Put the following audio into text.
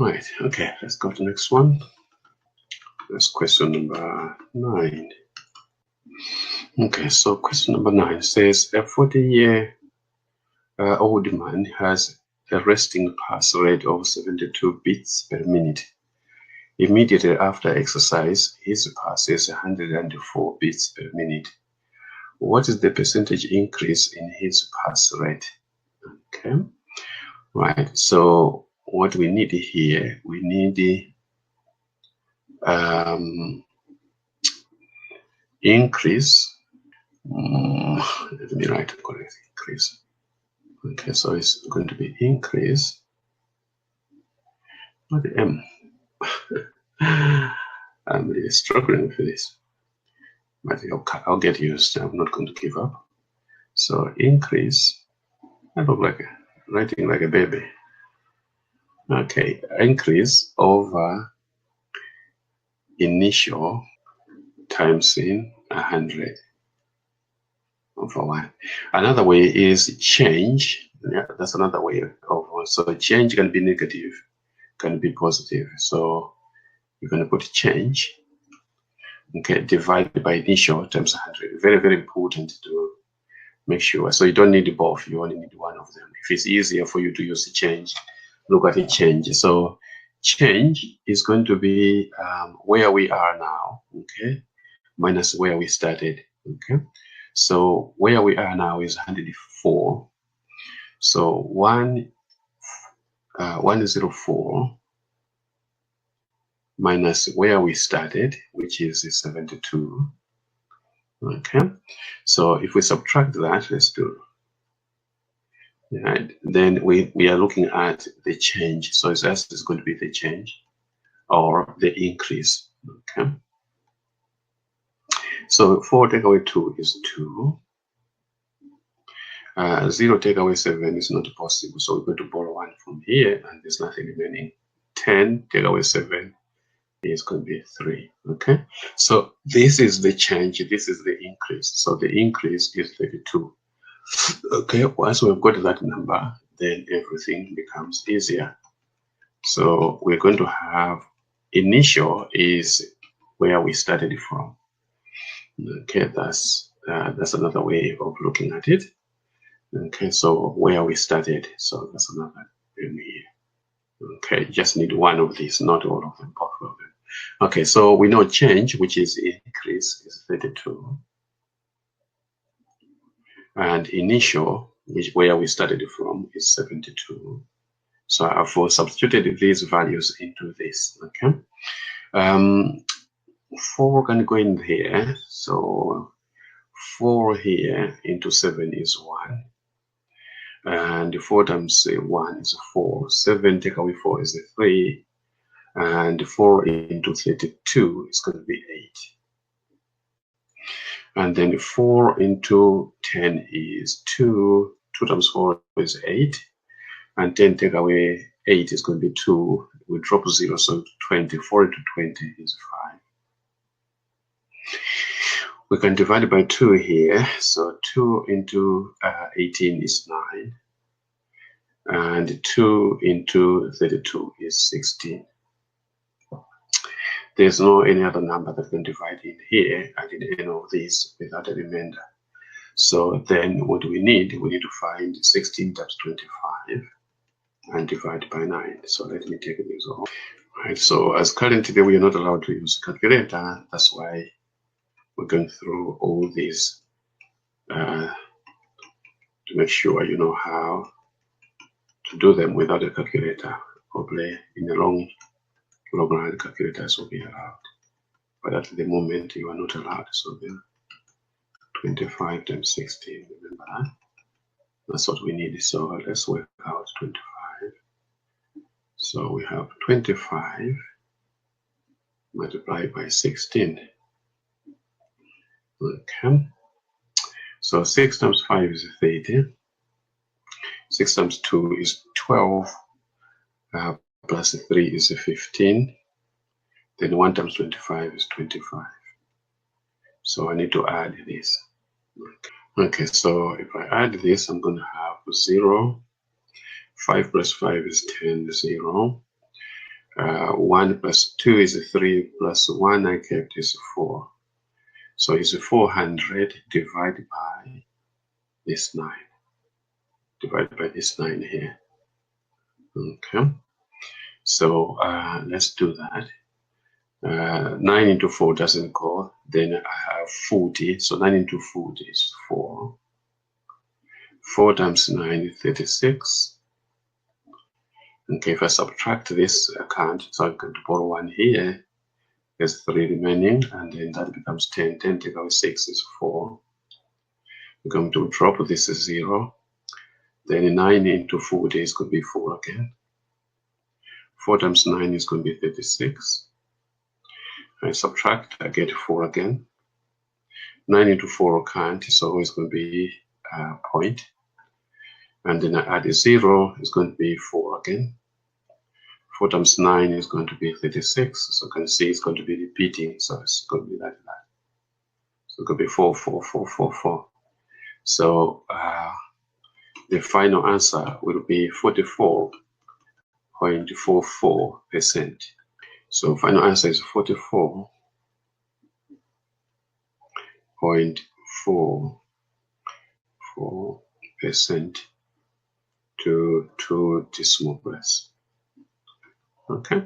Right, okay, let's go to the next one. That's question number 9. Okay, so question number 9 says a 40-year old man has a resting pulse rate of 72 beats per minute. Immediately after exercise, his pulse is 104 beats per minute. What is the percentage increase in his pulse rate? Okay, right, so what we need here, we need the increase. Let me write the correct increase. Okay, so it's going to be increase. Not the M. I'm really struggling with this, but I'll get used. I'm not going to give up. So increase. I look like writing like a baby. Okay, increase over initial times in 100 over 1. Another way is change. Yeah, that's another way of, so change can be negative, can be positive. So you're going to put change, okay, divided by initial times 100. Very, very important to make sure. So you don't need both, you only need one of them. If it's easier for you to use the change, look at the change. So change is going to be where we are now, okay, minus where we started, okay. So where we are now is 104. So 104 minus where we started, which is 72. Okay, so if we subtract that, let's do. Right, then we are looking at the change. So S is going to be the change or the increase. Okay, so 4 take away 2 is 2. 0 take away 7 is not possible, so we're going to borrow 1 from here, and there's nothing remaining. 10 take away 7 is going to be 3. Okay, so this is the change, this is the increase. So the increase is 32. Okay, once we've got that number, then everything becomes easier. So we're going to have initial is where we started from. Okay, that's another way of looking at it. Okay, so where we started, so that's another thing here. Okay, just need one of these, not all of them, both of them. Okay, so we know change, which is increase, is 32. And initial, which where we started from, is 72. So I've substituted these values into this, okay? 4 can go in here, so 4 here into 7 is 1. And 4 times 1 is 4. 7 take away 4 is 3. And 4 into 32 is going to be 8. And then 4 into 10 is 2. 2 times 4 is 8. And 10 take away 8 is going to be 2. We drop 0, so 20. 4 into 20 is 5. We can divide by 2 here. So 2 into 18 is 9. And 2 into 32 is 16. There's no any other number that can divide in here and in any of these without a remainder. So then what we need to find 16 times 25 and divide by 9. So let me take this off. Right, so as currently we are not allowed to use a calculator, that's why we're going through all these to make sure you know how to do them without a calculator. Probably in the long run, calculators will be allowed, but at the moment you are not allowed. So then 25 times 16, remember that? That's what we need. So let's work out 25. So we have 25 multiplied by 16. Okay. So 6 times 5 is 30. 6 times 2 is 12. Plus 3 is 15. Then 1 times 25 is 25. So I need to add this. Okay, so if I add this, I'm going to have 0. 5 plus 5 is 10, 0. 1 plus 2 is 3 plus 1 I kept is 4. So it's 400 divided by this 9. Divided by this 9 here. Okay. So let's do that. 9 into 4 doesn't go. Then I have 40. So 9 into 40 is 4. 4 times 9 is 36. Okay, if I subtract this, I can't. So I'm going to borrow 1 here. There's 3 remaining, and then that becomes 10. 10 take away 6 is 4. We're going to drop this is 0. Then 9 into 40 is going to be 4 again. 4 times 9 is going to be 36. I subtract, I get 4 again. 9 into 4 can't, it's always going to be a point. And then I add a 0, it's going to be 4 again. 4 times 9 is going to be 36. So you can see it's going to be repeating. So it's going to be like that. So it could be 4, 4, 4, 4, 4. So the final answer will be 44.44%. So final answer is 44.44% to 2 decimal place. Okay.